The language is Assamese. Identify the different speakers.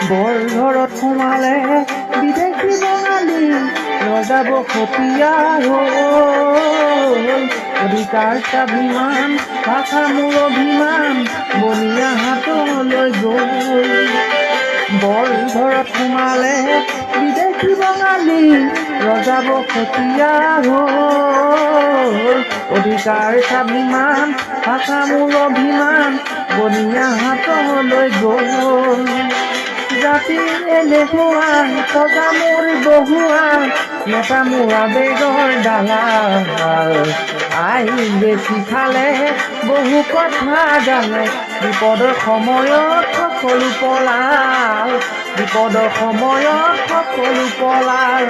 Speaker 1: বৰ ঘৰত সোমালে বিদেশী বঙালী ৰজা বসতীয়া হ'ল। অধিকাৰ স্বাভিমান ভাষা মোৰ অভিমান বনিয়া হাতলৈ গ'ল। বৰ ঘৰত সোমালে বিদেশী বঙালী ৰজা বসতীয়া হ'ল। অধিকাৰ স্বাভিমান ভাষা মোৰ অভিমান বনিয়া হাতলৈ গ'ল। জাতি এলেহুৱা টকা মোৰ বহুৱা নেতা মোৰ আবেগৰ দালাল। আহিলে সিফালে বহু কথা গালে বিপদৰ সময়ত সকলো পলাল। বিপদৰ সময়ত সকলো পলাল।